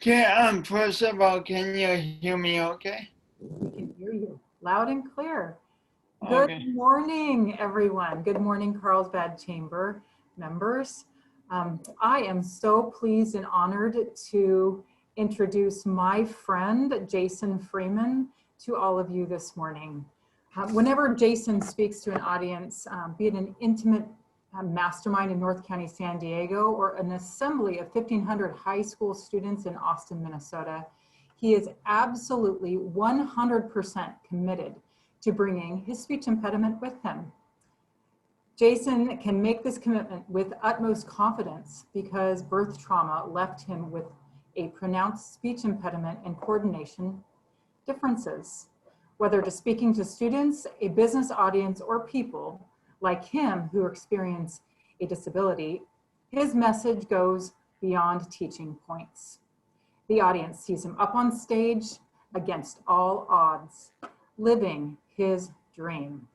First of all, can you hear me okay? We can hear you loud and clear. Good Okay. morning, everyone. Good morning, Carlsbad Chamber members. I am so pleased and honored to introduce my friend, Jason Freeman, to all of you this morning. Whenever Jason speaks to an audience, be it an intimate mastermind in North County, San Diego, or an assembly of 1,500 high school students in Austin, Minnesota, he is absolutely 100% committed to bringing his speech impediment with him. Jason can make this commitment with utmost confidence because birth trauma left him with a pronounced speech impediment and coordination differences. Whether to speaking to students, a business audience, or people like him who experience a disability, his message goes beyond teaching points. The audience sees him up on stage against all odds, living his dream,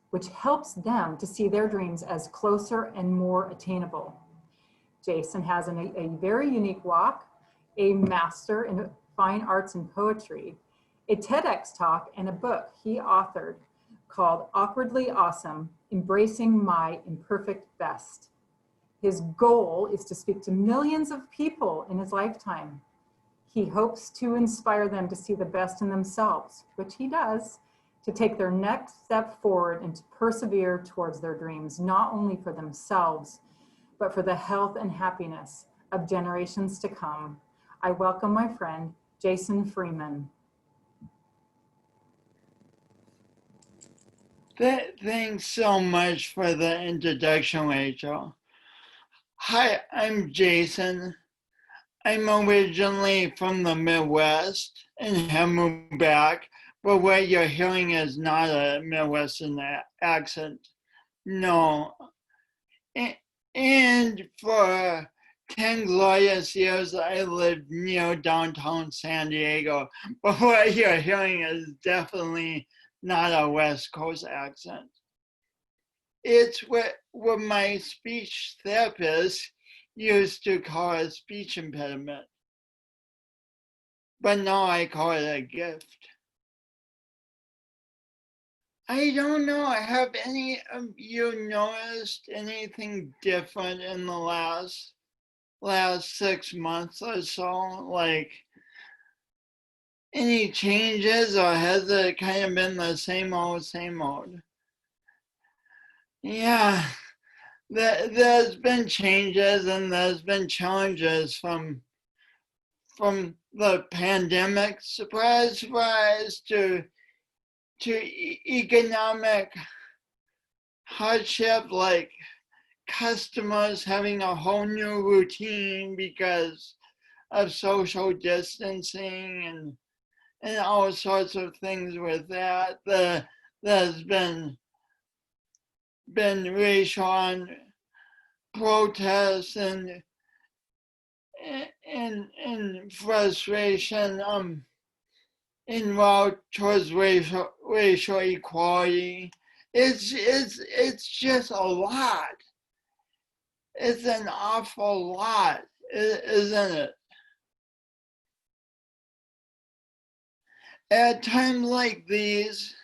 which helps them to see their dreams as closer and more attainable. Jason has a very unique walk, a master in fine arts and poetry, a TEDx talk, and a book he authored called Awkwardly Awesome, Embracing My Imperfect Best. His goal is to speak to millions of people in his lifetime. He hopes to inspire them to see the best in themselves, which he does, to take their next step forward and to persevere towards their dreams, not only for themselves, but for the health and happiness of generations to come. I welcome my friend, Jason Freeman. Thanks so much for the introduction, Rachel. Hi, I'm Jason. I'm originally from the Midwest and have moved back, but what you're hearing is not a Midwestern accent. No. And for 10 glorious years, I lived near downtown San Diego, but what you're hearing is definitely not a West Coast accent. It's what my speech therapist used to call a speech impediment, but now I call it a gift. I don't know, have any of you noticed anything different in the last 6 months or so? Like any changes, or has it kind of been the same old, same old? Yeah, there's been changes and there's been challenges from the pandemic, surprise, surprise, to economic hardship, like customers having a whole new routine because of social distancing and all sorts of things with that. There's been racial protests and frustration in route towards racial equality. It's just a lot. It's an awful lot, isn't it? At times like these,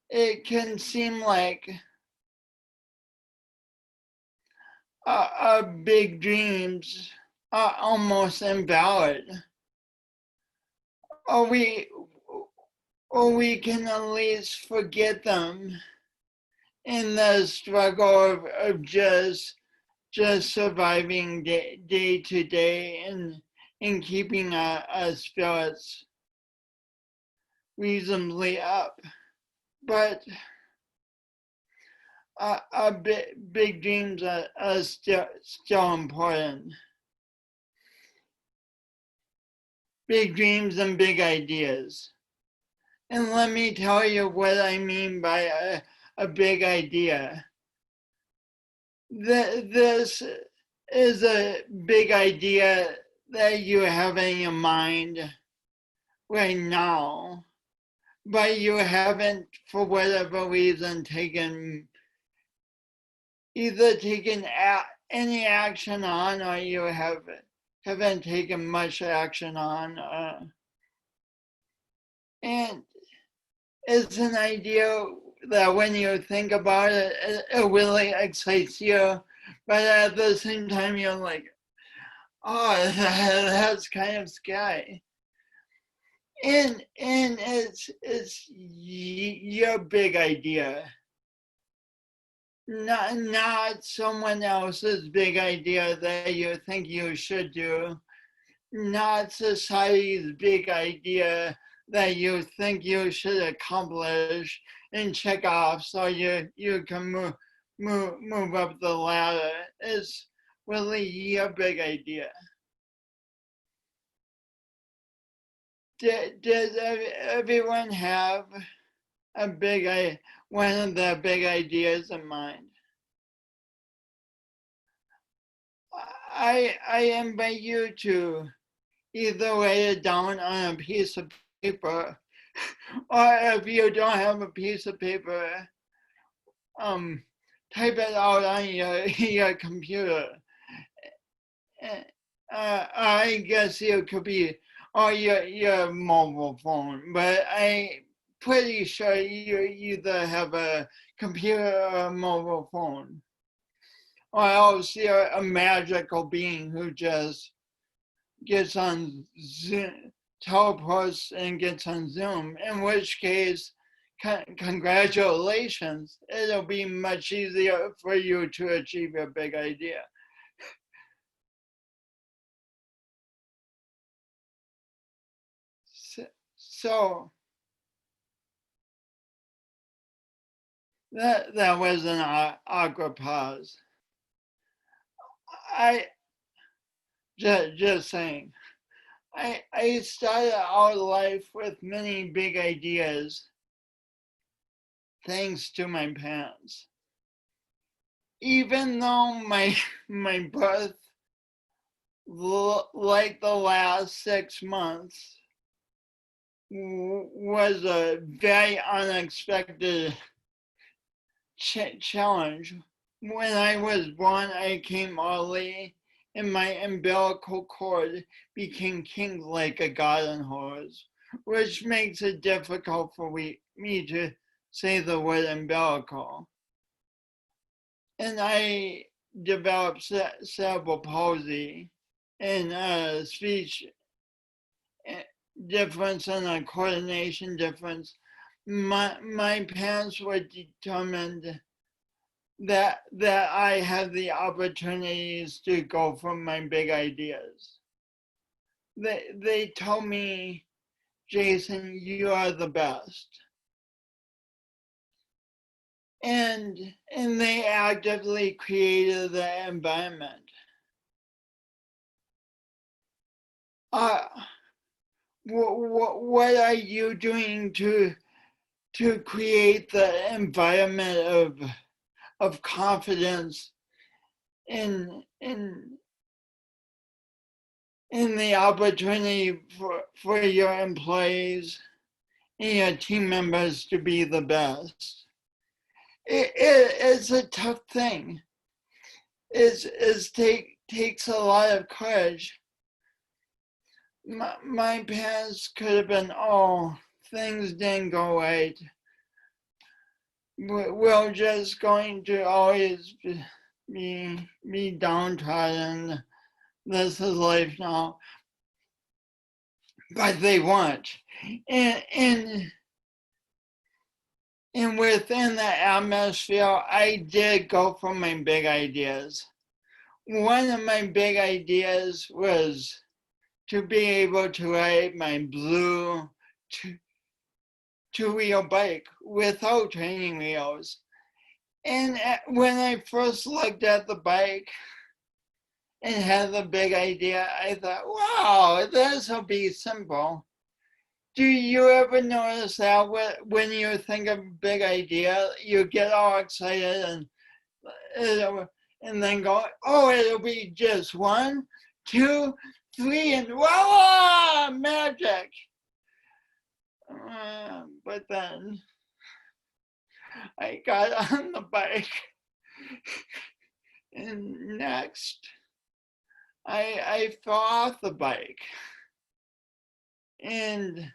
it can seem like our big dreams are almost invalid. Or we can at least forget them in the struggle of just surviving day to day and keeping our spirits reasonably up. But our big dreams are still important. Big dreams and big ideas. And let me tell you what I mean by a big idea. This is a big idea that you have in your mind right now, but you haven't, for whatever reason, taken any action on, or you have haven't taken much action on. And it's an idea that when you think about it, it really excites you. But at the same time, you're like, oh, that's kind of scary. And it's your big idea, not someone else's big idea that you think you should do, not society's big idea that you think you should accomplish and check off so you can move up the ladder. It's really your big idea. Does everyone have one of their big ideas in mind? I invite you to either write it down on a piece of paper, or if you don't have a piece of paper, type it out on your computer. I guess it could be your mobile phone, but I'm pretty sure you either have a computer or a mobile phone, or else you're a magical being who just gets on Zoom, teleports and gets on Zoom, in which case, congratulations, it'll be much easier for you to achieve your big idea. So that was an awkward pause. I just saying. I started out life with many big ideas thanks to my parents. Even though my birth, like the last 6 months, was a very unexpected challenge. When I was born, I came early, and my umbilical cord became kinky like a garden hose, which makes it difficult for me to say the word umbilical. And I developed cerebral palsy and a speech difference and a coordination difference. My parents were determined that I had the opportunities to go for my big ideas. They told me, Jason, you are the best. And they actively created the environment. What are you doing to create the environment of confidence in the opportunity for your employees and your team members to be the best? It's a tough thing. It takes a lot of courage. My parents could have been, oh, things didn't go right. We're just going to always be downtrodden. This is life now. But they weren't. And within the atmosphere, I did go for my big ideas. One of my big ideas was to be able to ride my blue two-wheel bike without training wheels. And when I first looked at the bike and had the big idea, I thought, wow, this will be simple. Do you ever notice that when you think of a big idea, you get all excited and then go, oh, it'll be just 1, 2, 3, and voila, magic. But then I got on the bike, and next I fell off the bike and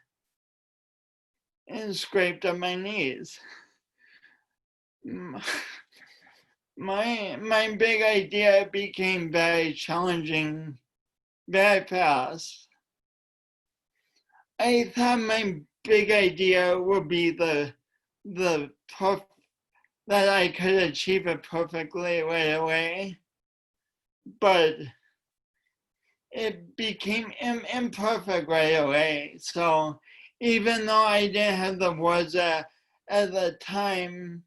scraped up my knees. My big idea became very challenging very fast. I thought my big idea would be that I could achieve it perfectly right away, but it became imperfect right away. So even though I didn't have the words at the time,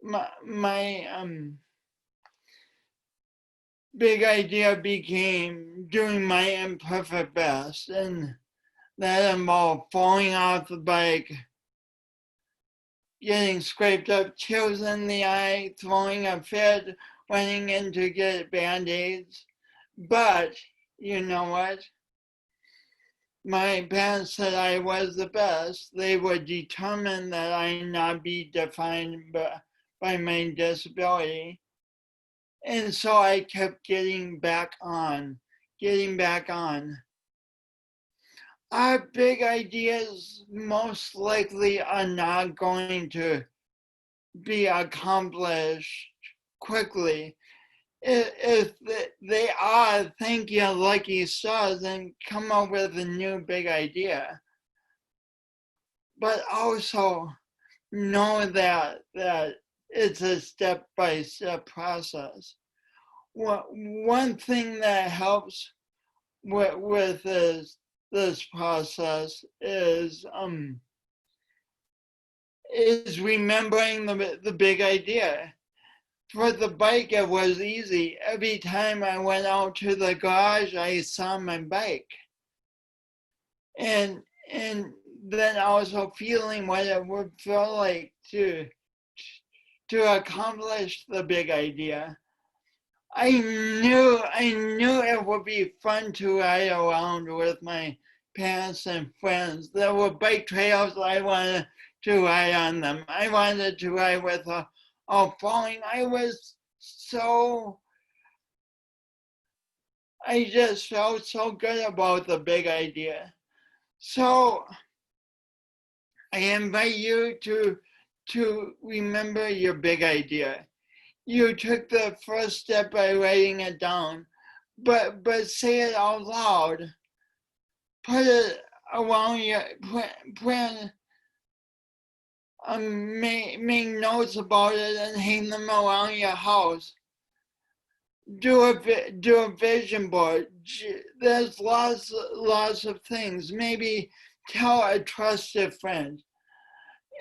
my big idea became doing my imperfect best, and that involved falling off the bike, getting scraped up, chills in the eye, throwing a fit, running in to get band-aids. But you know what? My parents said I was the best. They were determined that I not be defined by my disability. And so I kept getting back on. Our big ideas most likely are not going to be accomplished quickly. If they are, thank you, lucky stars, and come up with a new big idea. But also know that it's a step-by-step process. One thing that helps with this process is remembering the big idea. For the bike, it was easy. Every time I went out to the garage, I saw my bike. And then also feeling what it would feel like to accomplish the big idea. I knew it would be fun to ride around with my parents and friends. There were bike trails I wanted to ride on them. I wanted to ride with all falling. I just felt so good about the big idea. So I invite you to remember your big idea. You took the first step by writing it down, but say it out loud. Put it around your make notes about it and hang them around your house. Do a vision board. There's lots of things. Maybe tell a trusted friend.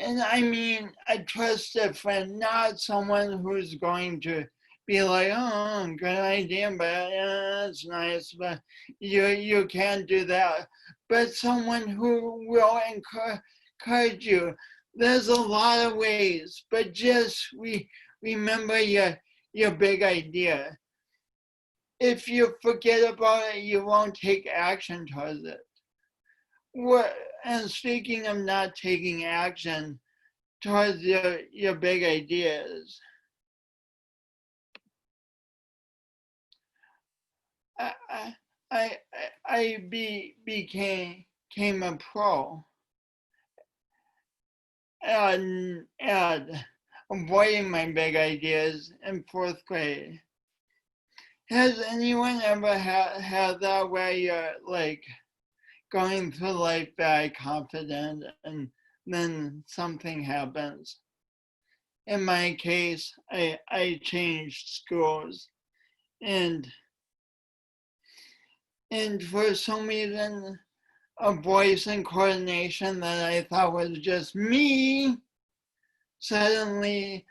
And I mean a trusted friend, not someone who's going to be like, oh, good idea, but it's nice, but you can't do that. But someone who will encourage you. There's a lot of ways, but just remember your big idea. If you forget about it, you won't take action towards it. And speaking of not taking action towards your big ideas, I became a pro at avoiding my big ideas in 4th grade. Has anyone ever had that where you're like going through life very confident and then something happens? In my case, I changed schools and for some reason a voice and coordination that I thought was just me suddenly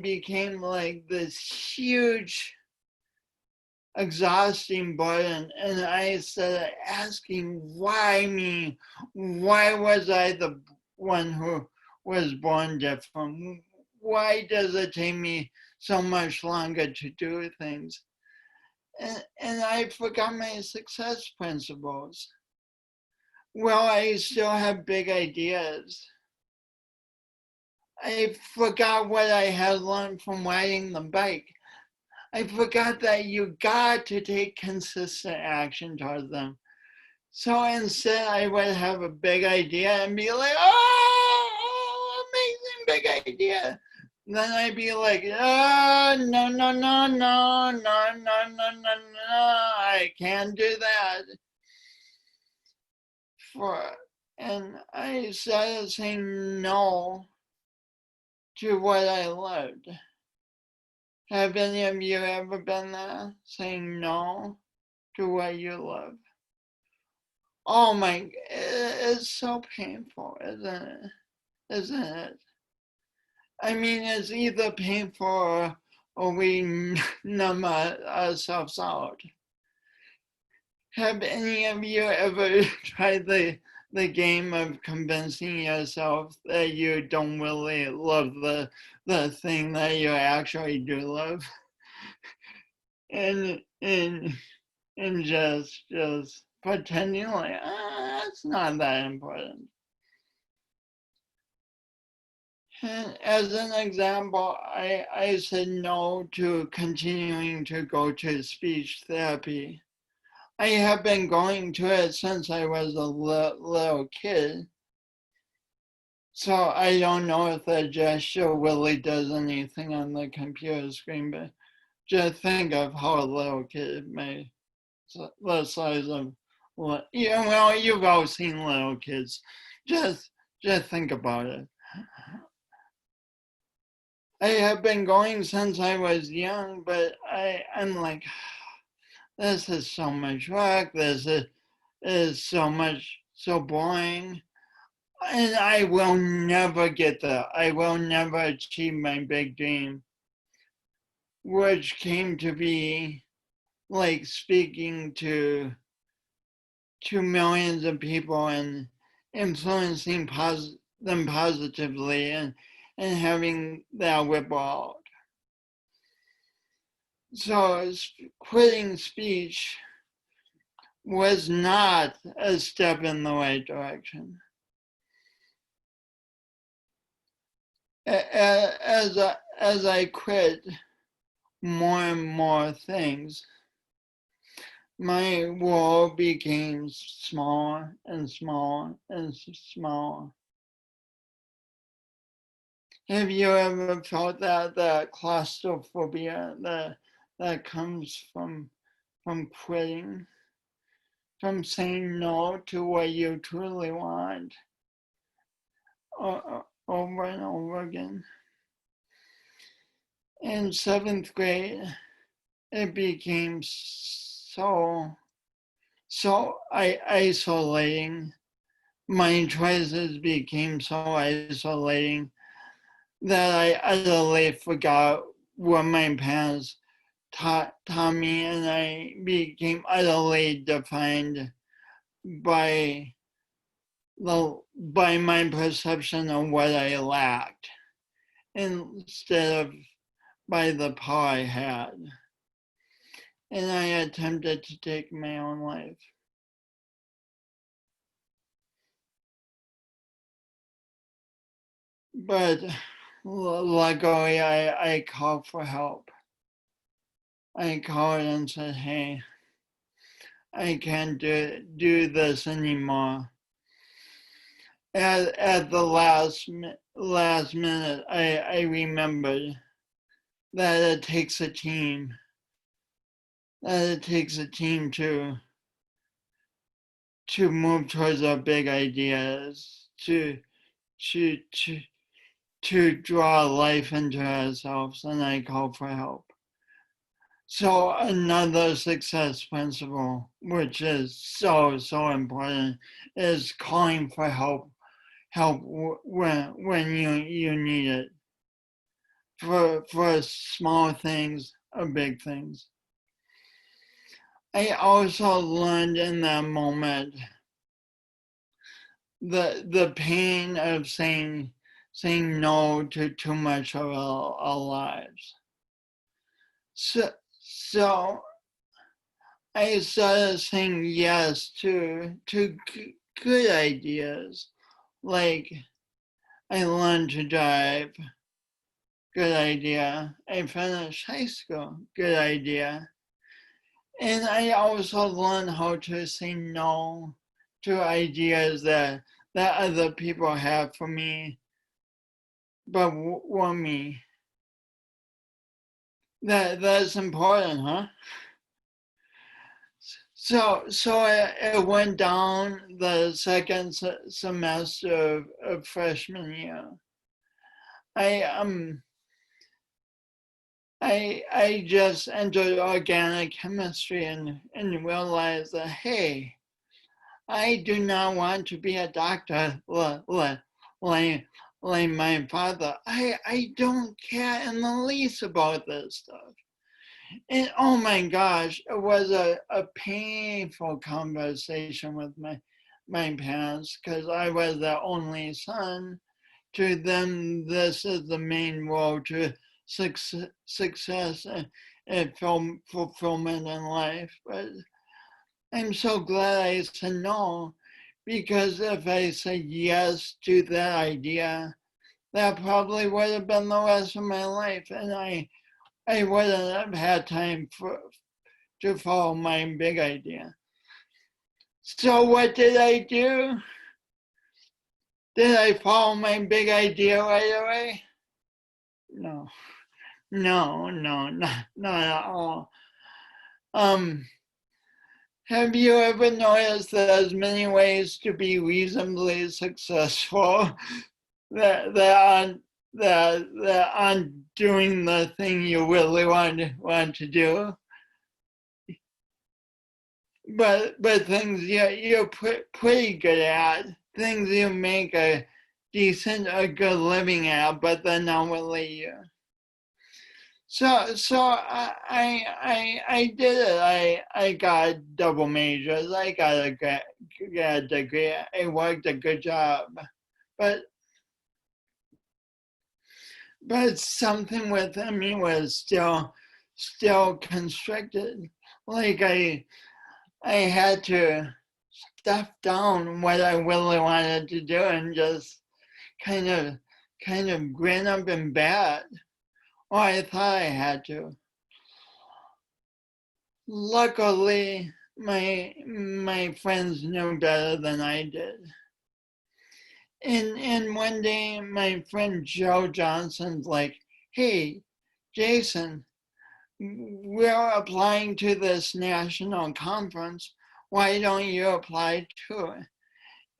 became like this huge exhausting burden, and I started asking, why me? Why was I the one who was born different? Why does it take me so much longer to do things? And I forgot my success principles. Well, I still have big ideas. I forgot what I had learned from riding the bike. I forgot that you got to take consistent action towards them. So instead, I would have a big idea and be like, oh, amazing big idea. Then I'd be like, oh, no, no, no, no, no, no, no, no, no, I can't do that. And I started saying no to what I loved. Have any of you ever been there, saying no to what you love? Oh my, it's so painful, isn't it? Isn't it? I mean, it's either painful or we numb ourselves out. Have any of you ever tried the game of convincing yourself that you don't really love the thing that you actually do love? And just pretending like, it's not that important. And as an example, I said no to continuing to go to speech therapy. I have been going to it since I was a little kid. So I don't know if the gesture really does anything on the computer screen, but just think of how a little kid may, the size of, yeah, well, you've all seen little kids. Just think about it. I have been going since I was young, but I'm like, this is so much work. This is so boring. And I will never get there. I will never achieve my big dream, which came to be like speaking to millions of people and influencing them positively and having that ripple out. So quitting speech was not a step in the right direction. As I quit more and more things, my world became smaller and smaller and smaller. Have you ever felt that claustrophobia that comes from quitting, from saying no to what you truly want over and over again? In 7th grade, it became so isolating. My choices became so isolating that I utterly forgot what my parents taught me, and I became utterly defined by my perception of what I lacked instead of by the power I had. And I attempted to take my own life. But luckily, I called for help. I called and said, hey, I can't do this anymore. At the last minute, I remembered that it takes a team. That it takes a team to move towards our big ideas, to draw life into ourselves, and I called for help. So another success principle, which is so important, is calling for help when you need it, for small things or big things. I also learned in that moment the pain of saying no to too much of our lives. So I started saying yes to good ideas, like I learned to drive good idea. I finished high school, good idea. And I also learned how to say no to ideas that other people have for me, but want me. That's important, huh? So it went down the second semester of freshman year. I I just entered organic chemistry and realized that hey, I do not want to be a doctor like my father. I don't care in the least about this stuff. And oh my gosh, it was a painful conversation with my parents because I was the only son. To them, this is the main road to success and fulfillment in life. But I'm so glad I said no, because if I said yes to that idea, that probably would have been the rest of my life, and I wouldn't have had time to follow my big idea. So what did I do? Did I follow my big idea right away? No, not at all. Have you ever noticed that there's many ways to be reasonably successful that aren't doing the thing you really want to do? But things you're pretty good at, things you make a decent, a good living at, but they're not really you. So I did it. I got double majors. I got a degree. I worked a good job, but something within me was still constricted. Like I had to stuff down what I really wanted to do and just kind of grin up and bear it. Or I thought I had to. Luckily, my friends knew better than I did. And one day, my friend Joe Johnson's like, "Hey, Jason, we're applying to this national conference. Why don't you apply to it?"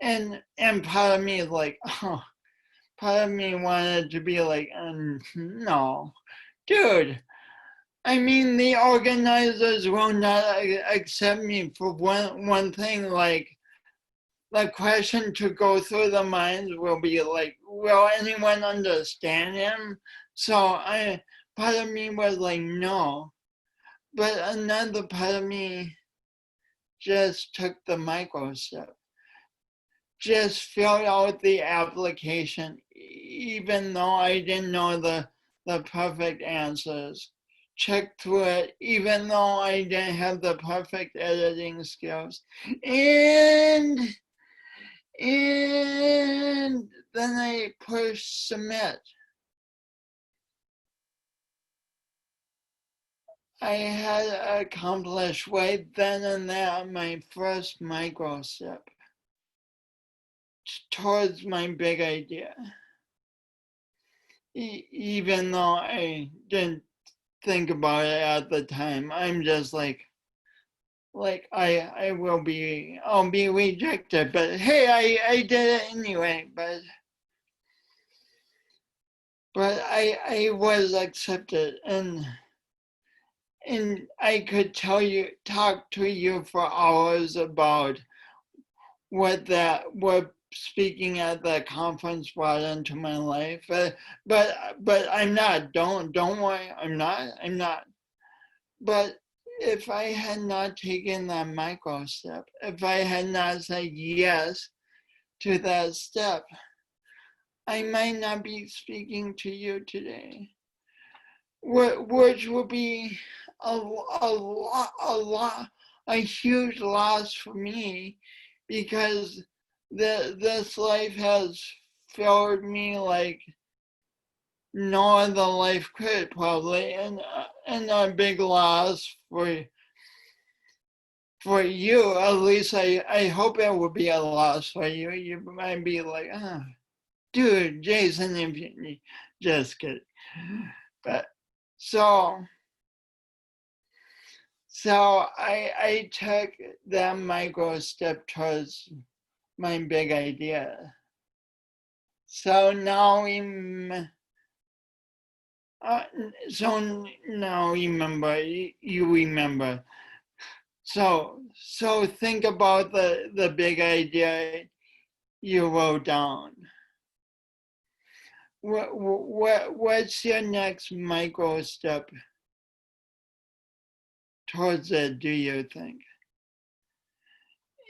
And part of me is like, oh, part of me wanted to be like, no, dude. I mean, the organizers will not accept me for one thing. Like, the question to go through the minds will be like, will anyone understand him? So part of me was like, no. But another part of me just took the micro step, just filled out the application, even though I didn't know the perfect answers. Checked through it, even though I didn't have the perfect editing skills. And then I pushed submit. I had accomplished right then and there my first micro step towards my big idea. Even though I didn't think about it at the time, I'm just like I'll be rejected, but hey, I did it anyway. But I was accepted, and I could talk to you for hours about what speaking at the conference brought into my life. But I'm not. Don't worry. I'm not. But if I had not taken that micro step, if I had not said yes to that step, I might not be speaking to you today, which would be a huge loss for me, because this life has filled me like no other life could probably, and a big loss for you. At least I hope it would be a loss for you. You might be like, dude, Jason, if you just kidding. But so I took that micro step towards my big idea. So now remember, you remember. So think about the big idea you wrote down. What's your next micro step towards it, do you think?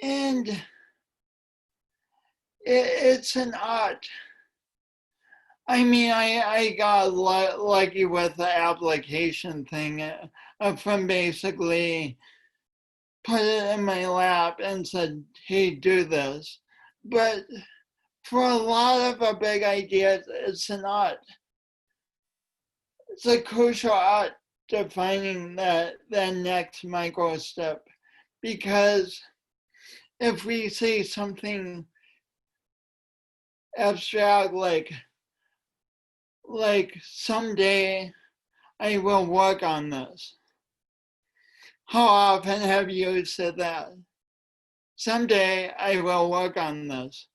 And it's an art. I mean, I got lucky with the application thing from basically put it in my lap and said, hey, do this. But for a lot of our big ideas, it's an art. It's a crucial art defining that next micro step. Because if we say something abstract like someday I will work on this. How often have you said that? Someday I will work on this.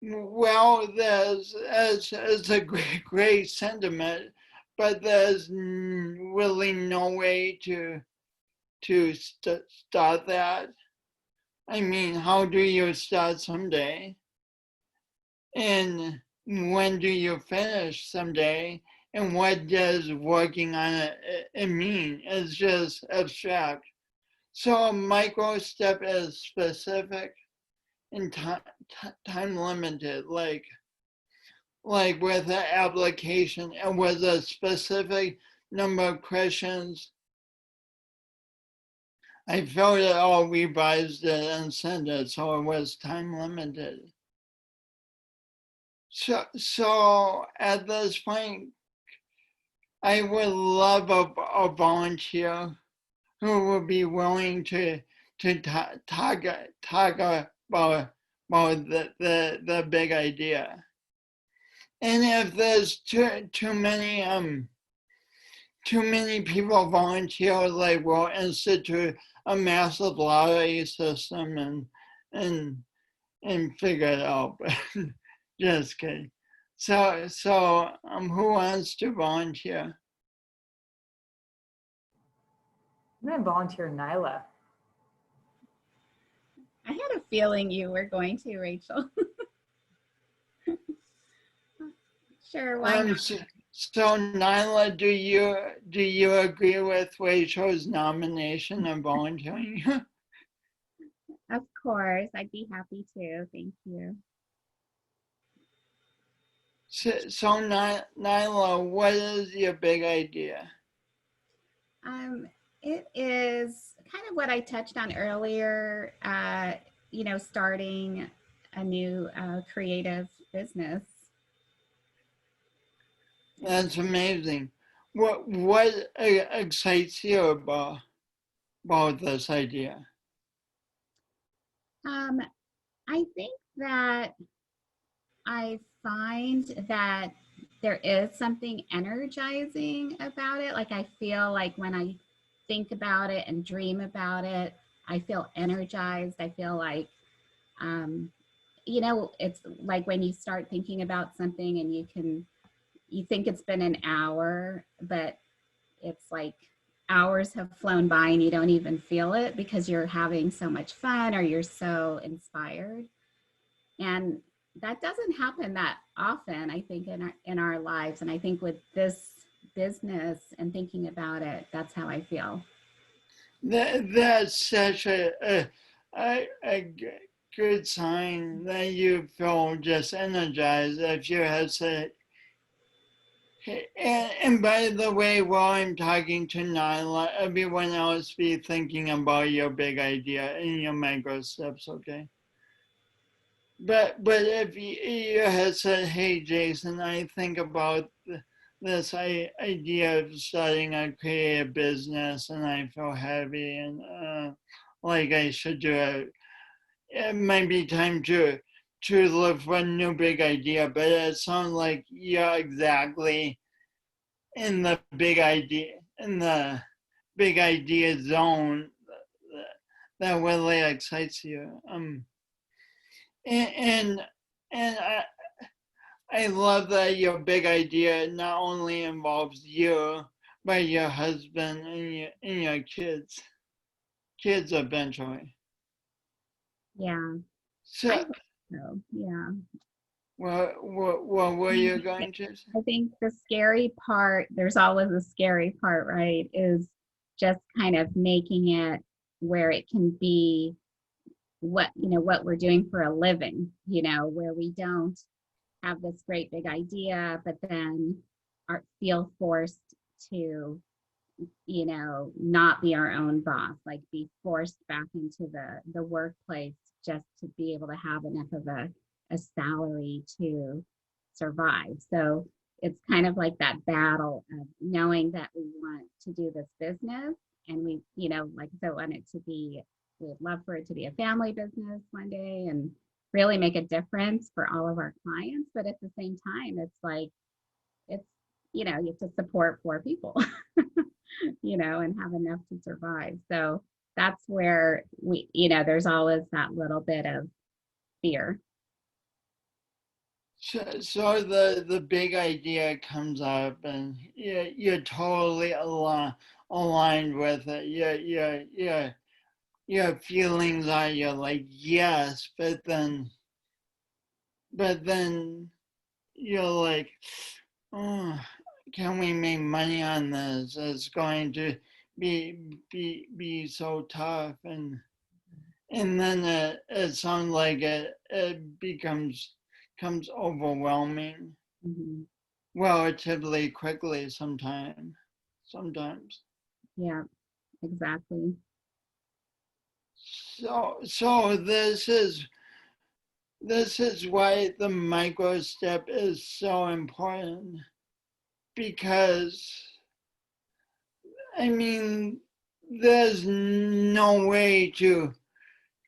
Well, it's a great sentiment, but there's really no way to start that. I mean, how do you start someday? And when do you finish someday? And what does working on it mean? It's just abstract. So a micro step is specific and time limited, like with an application and with a specific number of questions. I filled it all, revised it, and sent it, so it was time limited. So at this point, I would love a volunteer who would be willing to talk about the big idea. And if there's too many people volunteer, like we'll institute a massive lottery system and figure it out. Just kidding. So who wants to volunteer? I'm going to volunteer Nyla. I had a feeling you were going to, Rachel. Sure, why not? So Nyla, do you agree with Rachel's nomination and volunteering? Of course, I'd be happy to. Thank you. So Nyla, what is your big idea? It is kind of what I touched on earlier, starting a new creative business. That's amazing. What excites you about this idea? I think that I find that there is something energizing about it. Like I feel like when I think about it and dream about it, I feel energized. I feel like, it's like when you start thinking about something and you think it's been an hour, but it's like hours have flown by and you don't even feel it because you're having so much fun or you're so inspired. And that doesn't happen that often, I think, in our lives. And I think with this business and thinking about it, that's how I feel. That's such a good sign that you feel just energized. If you had said, and by the way, while I'm talking to Nyla, everyone else be thinking about your big idea and your micro steps, okay? But if you had said, hey, Jason, I think about idea of starting a creative business, and I feel heavy and like I should do it. It might be time to look for a new big idea, but it sounds like you're exactly in the big idea zone that really excites you. And and I love that your big idea not only involves you, but your husband and your kids eventually. Yeah, I So, hope so. Yeah. what were Mm, you going to say? I think the scary part, there's always a scary part, right? Is just kind of making it where it can be what, what we're doing for a living, where we don't have this great big idea, but then feel forced to, not be our own boss, like be forced back into the workplace just to be able to have enough of a salary to survive. So it's kind of like that battle of knowing that we want to do this business and we, like I said, want it to be, we'd love for it to be a family business one day and really make a difference for all of our clients. But at the same time, it's like, it's, you have to support 4 people, and have enough to survive. So that's where we, there's always that little bit of fear. So the big idea comes up, and you're totally aligned with it. Your feelings are you're like yes, but then you're like, oh, can we make money on this? It's going to be so tough, and then it sounds like it becomes overwhelming Mhm. relatively quickly sometimes. Yeah, exactly. So this is why the micro step is so important, because I mean there's no way to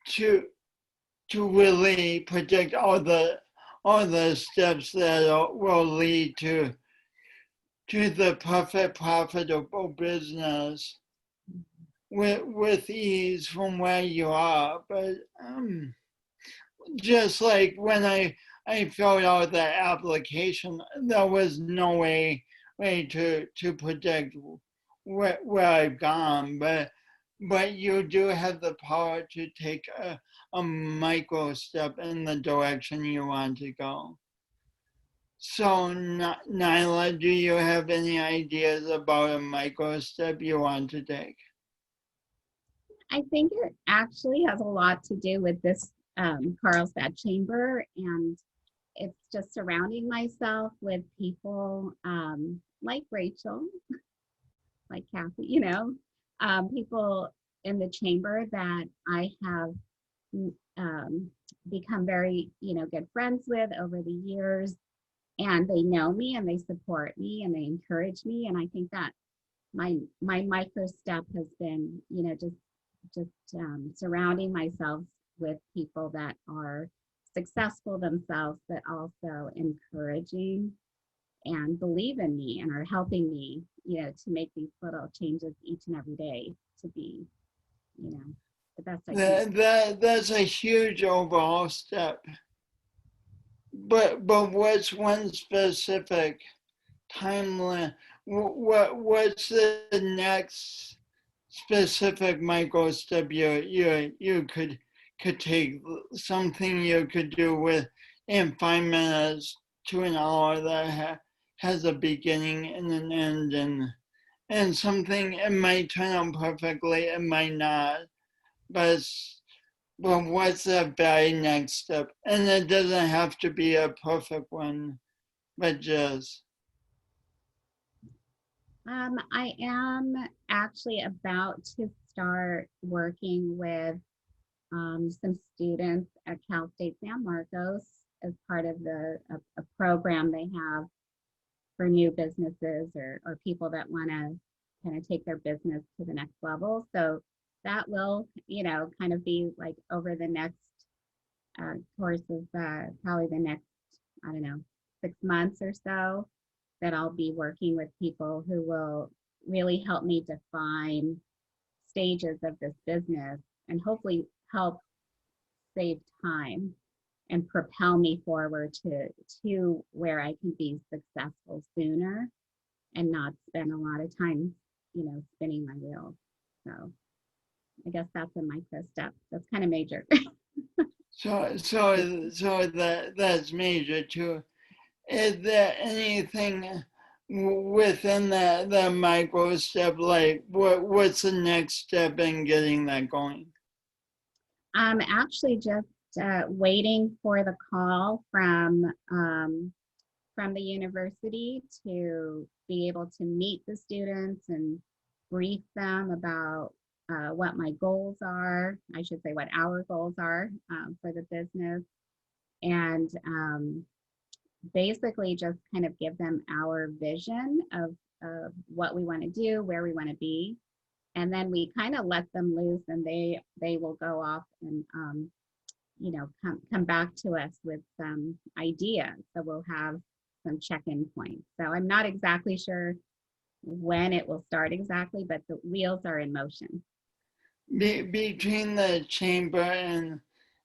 to really predict all the steps that will lead to the perfect profitable business with ease from where you are. But just like when I filled out the application, there was no way to predict where I've gone, but you do have the power to take a micro step in the direction you want to go. So, Nyla, do you have any ideas about a micro step you want to take? I think it actually has a lot to do with this Carlsbad Chamber, and it's just surrounding myself with people like Rachel, like Kathy, people in the chamber that I have um, become very, good friends with over the years. And they know me and they support me and they encourage me. And I think that my micro step has been, just surrounding myself with people that are successful themselves, but also encouraging and believe in me and are helping me, to make these little changes each and every day to be, you know, the best I can. That's a huge overall step. But what's one specific timeline? What's the next specific micro step you could take? Something you could do with in 5 minutes to an hour that has a beginning and an end, and something it might turn out perfectly, it might not, but what's the very next step? And it doesn't have to be a perfect one, but just. I am actually about to start working with some students at Cal State San Marcos as part of a program they have new businesses or people that want to kind of take their business to the next level. So that will, kind of be like over the next course of probably the next, I don't know, 6 months or so, that I'll be working with people who will really help me define stages of this business and hopefully help save time and propel me forward to where I can be successful sooner and not spend a lot of time, spinning my wheels. So I guess that's a micro step. That's kind of major. So that's major too. Is there anything within the micro step, like what's the next step in getting that going? I'm actually just waiting for the call from the university to be able to meet the students and brief them about what my goals are. I should say what our goals are for the business, and basically just kind of give them our vision of what we want to do, where we want to be, and then we kind of let them loose, and they will go off and come back to us with some ideas. So we'll have some check-in points. So I'm not exactly sure when it will start exactly, but the wheels are in motion. Between the chamber and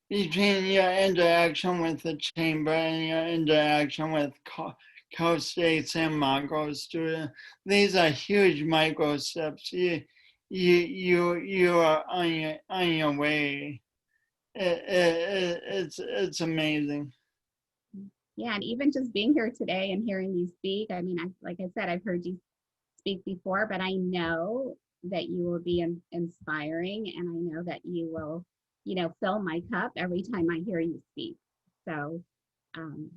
between your interaction with the chamber and your interaction with co-state San Marcos students, these are huge micro steps. You are on your way. It's amazing. Yeah, and even just being here today and hearing you speak, I mean, like I said, I've heard you speak before, but I know that you will be inspiring, and I know that you will, fill my cup every time I hear you speak. So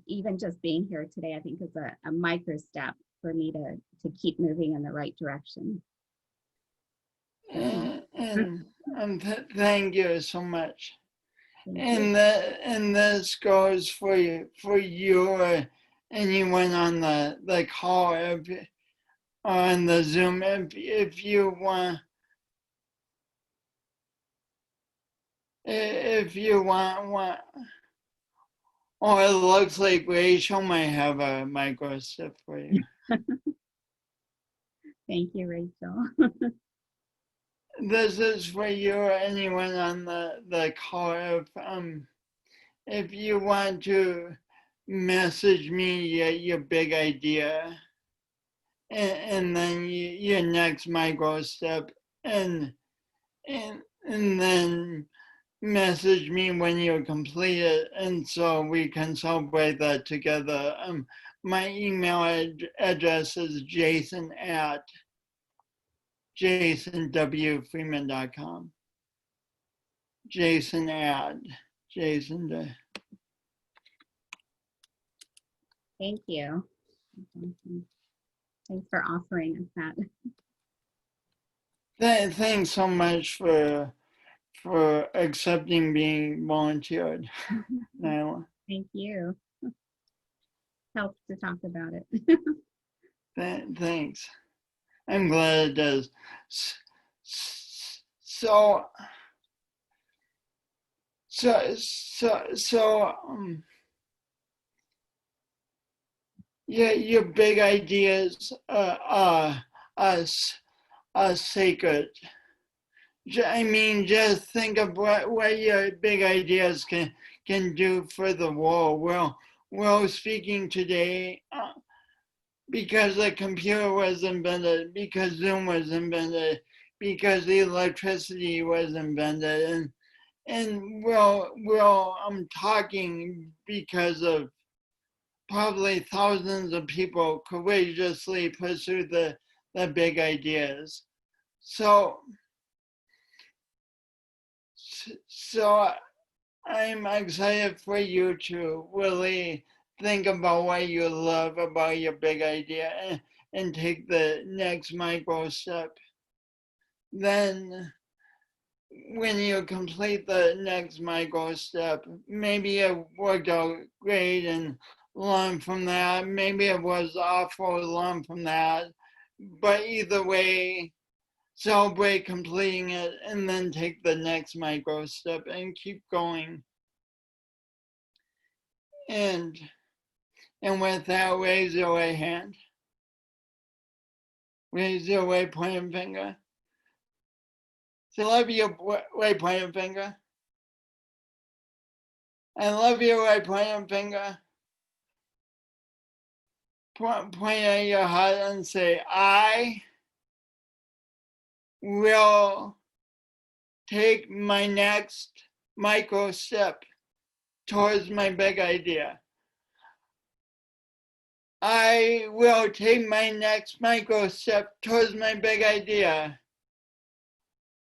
even just being here today, I think is a micro step for me to keep moving in the right direction. And thank you so much. Thank you. And this goes for you or anyone on the call on the Zoom if you want oh, it looks like Rachel might have a micro step for you. Thank you, Rachel. This is for you or anyone on the call. If you want to message me your big idea and then your next micro step and then message me when you complete it, and so we can celebrate that together. My email address is jason@jasonwfreeman.com. Jason. Thank you. Thanks for offering us that. Thanks so much for accepting being volunteered, Nyla. Thank you. Helps to talk about it. Thanks. I'm glad it does. So yeah, your big ideas are sacred. I mean, just think of what your big ideas can do for the world. We're speaking today because the computer was invented, because Zoom was invented, because the electricity was invented, and I'm talking because of probably thousands of people courageously pursue the big ideas. So I'm excited for you to really think about what you love about your big idea and take the next micro step. Then when you complete the next micro step, maybe it worked out great and learn from that. Maybe it was awful, learn from that. But either way, celebrate completing it and then take the next micro step and keep going. And with that, raise your right hand. Raise your right pointing finger. So love your right pointing finger. I love your right pointing finger. Point at your heart and say, I will take my next micro step towards my big idea. I will take my next micro step towards my big idea.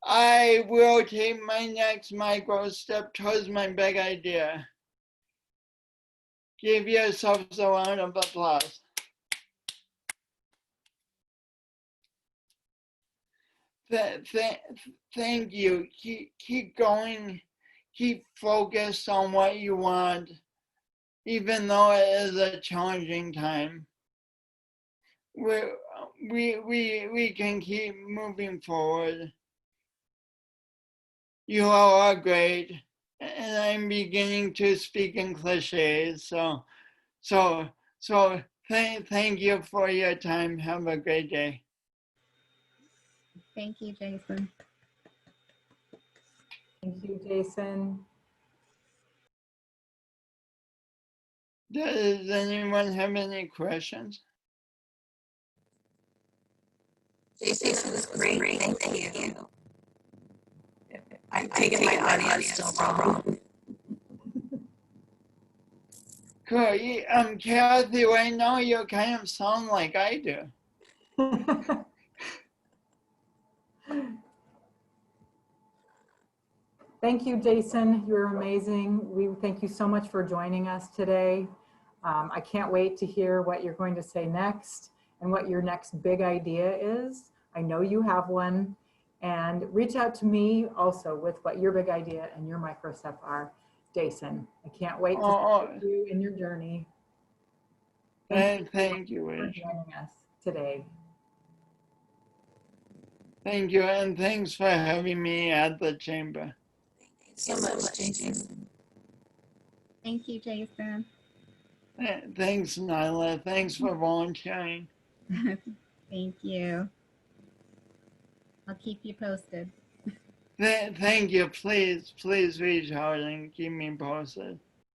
I will take my next micro step towards my big idea. Give yourselves a round of applause. Thank you. Keep going. Keep focused on what you want, even though it is a challenging time. We can keep moving forward. You all are great, and I'm beginning to speak in cliches. So thank you for your time. Have a great day. Thank you, Jason. Thank you, Jason. Does anyone have any questions? Jason, this was great. Thank you. I'm taking my audience still wrong. Cool. Kathy, right now you kind of sound like I do. Thank you, Jason. You're amazing. We thank you so much for joining us today. I can't wait to hear what you're going to say next and what your next big idea is. I know you have one. And reach out to me also with what your big idea and your micro step are, Jason. I can't wait to support you in your journey. Thank you for joining us today. Thank you, and thanks for having me at the chamber. Thanks so much, Jason. Thank you, Jason. Thanks, Nyla. Thanks for volunteering. Thank you. I'll keep you posted. Thank you. Please reach out and keep me posted.